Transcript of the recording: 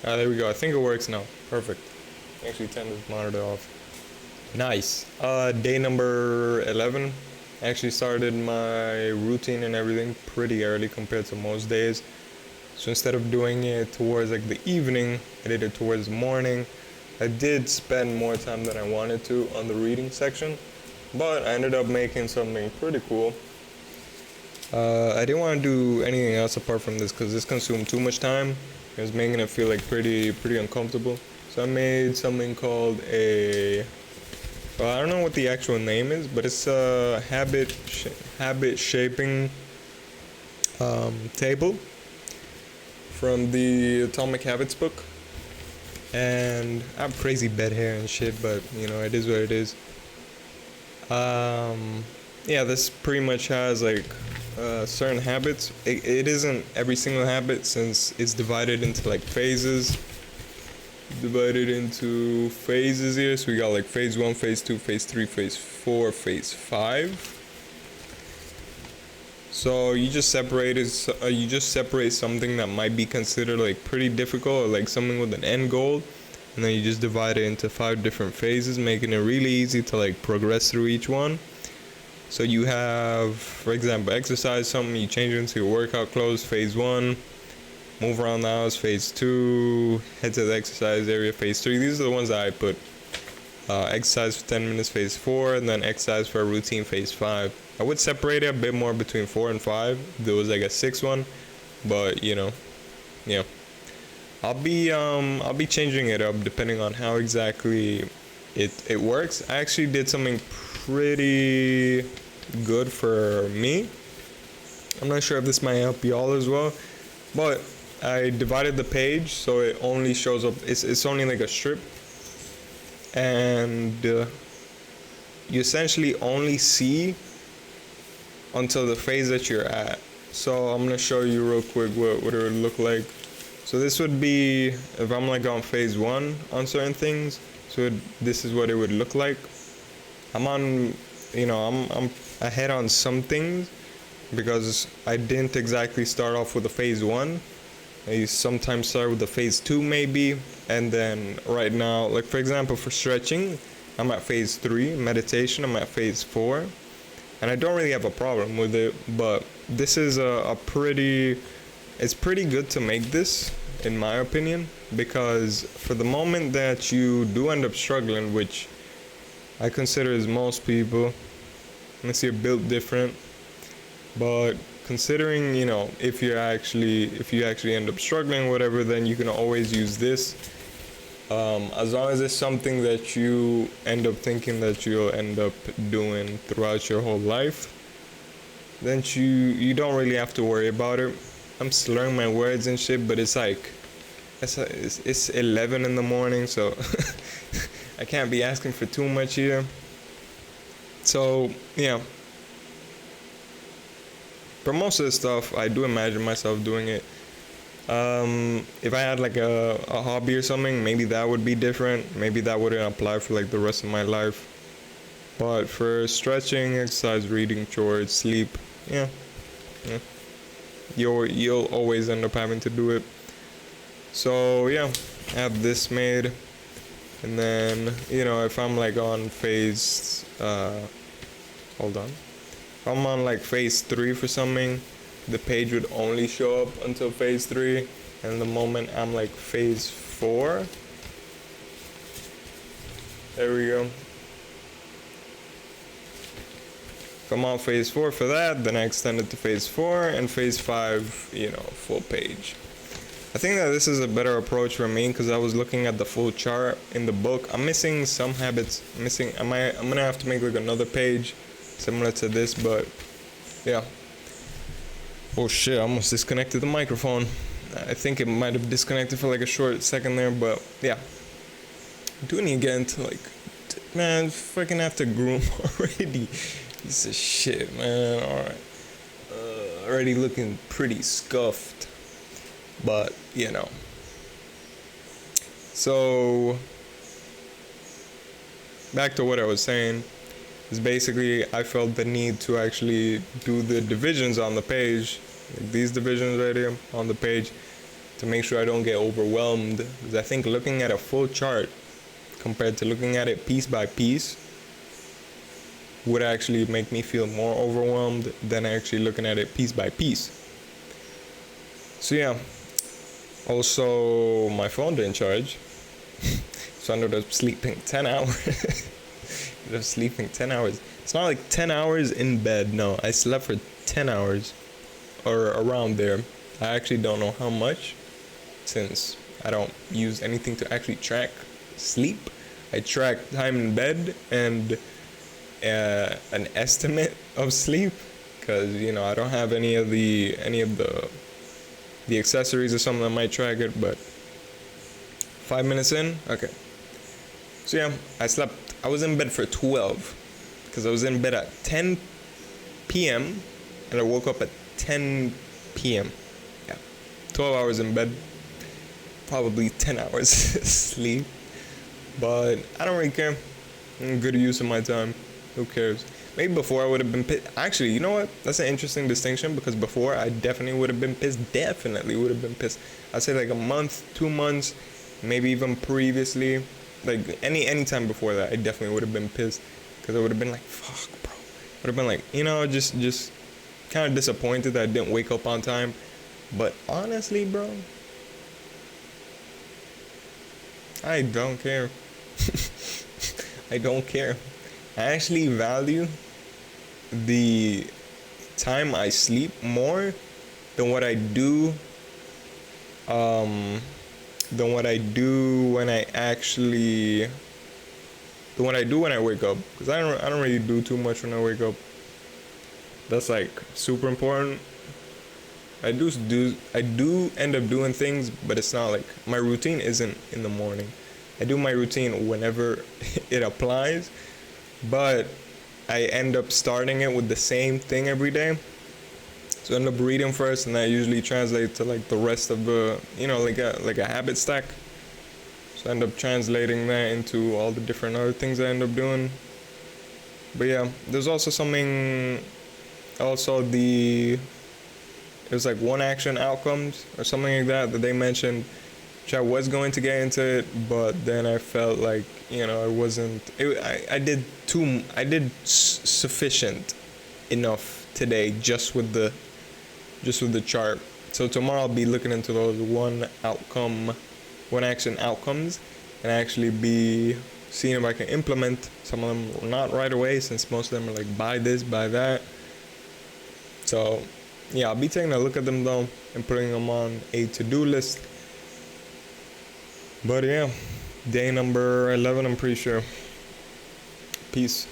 There we go. I think it works now. Perfect. Actually turned this monitor off. Nice. Day number 11. Actually started my routine and everything pretty early compared to most days. So instead of doing it towards like the evening, I did it towards the morning. I did spend more time than I wanted to on the reading section, but I ended up making something pretty cool. I didn't want to do anything else apart from this because this consumed too much time. It was making it feel like pretty uncomfortable. So I made something called a, well, I don't know what the actual name is, but it's a habit shaping table from the Atomic Habits book. And I have crazy bed hair and shit, but you know, it is what it is. Yeah, this pretty much has like certain habits. It isn't every single habit since it's divided into like phases. Divided into phases here. So we got like phase 1, phase 2, phase 3, phase 4, phase 5. So you just separate something that might be considered like pretty difficult or like something with an end goal, and then you just divide it into 5 different phases, making it really easy to like progress through each one. So you have, for example, exercise something, you change it into your workout clothes, phase 1, move around the house, phase 2, head to the exercise area, phase 3. These are the ones that I put. Exercise for 10 minutes, phase 4, and then exercise for a routine, phase 5. I would separate it a bit more between 4 and 5. There was like a 6th one, but you know, yeah. I'll be changing it up depending on how exactly it works. I actually did something pretty good for me. I'm not sure if this might help y'all as well, but I divided the page so it only shows up. It's only like a strip, and you essentially only see until the phase that you're at. So I'm gonna show you real quick what it would look like. So this would be if I'm like on phase 1 on certain things. So this is what it would look like. I'm on, you know, I'm ahead on some things because I didn't exactly start off with a phase 1. I sometimes start with the phase 2 maybe, and then right now, like for example, for stretching, I'm at phase 3. Meditation, I'm at phase 4, and I don't really have a problem with it. But this is it's pretty good to make this, in my opinion, because for the moment that you do end up struggling, which I consider as most people, unless you're built different, but considering, you know, if you actually end up struggling, whatever, then you can always use this. As long as it's something that you end up thinking that you'll end up doing throughout your whole life, then you don't really have to worry about it. I'm slurring my words and shit, but it's like it's 11 in the morning, so I can't be asking for too much here. So yeah. For most of the stuff, I do imagine myself doing it. If I had like a hobby or something, maybe that would be different. Maybe that wouldn't apply for like the rest of my life. But for stretching, exercise, reading, chores, sleep, yeah. You'll always end up having to do it. So yeah, I have this made, and then you know if I'm like on phase, hold on. I'm on like phase 3 for something, the page would only show up until phase 3, and the moment I'm like phase 4, there we go. If I'm on phase 4 for that, then I extend it to phase 4, and phase 5, you know, full page. I think that this is a better approach for me because I was looking at the full chart in the book. I'm missing some habits. I'm gonna have to make like another page similar to this, but yeah. Oh shit, I almost disconnected the microphone. I think it might have disconnected for like a short second there, but yeah. Do need to get into like, man, fucking have to groom already. Piece of shit, man. Alright. Already looking pretty scuffed, but you know. So, back to what I was saying. Is basically I felt the need to actually do the divisions on the page, like these divisions right here on the page, to make sure I don't get overwhelmed, because I think looking at a full chart compared to looking at it piece by piece would actually make me feel more overwhelmed than actually looking at it piece by piece. So yeah, also my phone didn't charge, so I ended up sleeping 10 hours. Ended up sleeping 10 hours. It's not like 10 hours in bed, no, I slept for 10 hours or around there. I actually don't know how much, since I don't use anything to actually track sleep. I track time in bed and an estimate of sleep, because I don't have any of the accessories or something that might track it. But 5 minutes in, okay. So yeah, I was in bed for 12, because I was in bed at 10 p.m. and I woke up at 10 p.m. Yeah, 12 hours in bed, probably 10 hours sleep. But I don't really care. Good use of my time. Who cares? Maybe before I would have been pissed. Actually, you know what? That's an interesting distinction, because before I definitely would have been pissed. Definitely would have been pissed. I'd say like a month, 2 months, maybe even previously. Like any time before that, I definitely would have been pissed, because I would have been like, fuck, bro. Would have been like, just kind of disappointed that I didn't wake up on time. But honestly, bro, I don't care. I don't care. I actually value the time I sleep more than what I do when I actually than what I do when I wake up, because I don't really do too much when I wake up. That's like super important. I do end up doing things, but it's not like my routine isn't in the morning. I do my routine whenever it applies, but I end up starting it with the same thing every day. So I end up reading first, and that usually translates to like the rest of the, like a habit stack. So I end up translating that into all the different other things I end up doing. But yeah, there's also something, it was like one action outcomes or something like that they mentioned, which I was going to get into it, but then I felt like, it wasn't, I did sufficient enough today just with the chart. So tomorrow I'll be looking into those one action outcomes, and actually be seeing if I can implement some of them, not right away, since most of them are like buy this, buy that. So yeah, I'll be taking a look at them though and putting them on a to-do list. But yeah, day number 11, I'm pretty sure. Peace.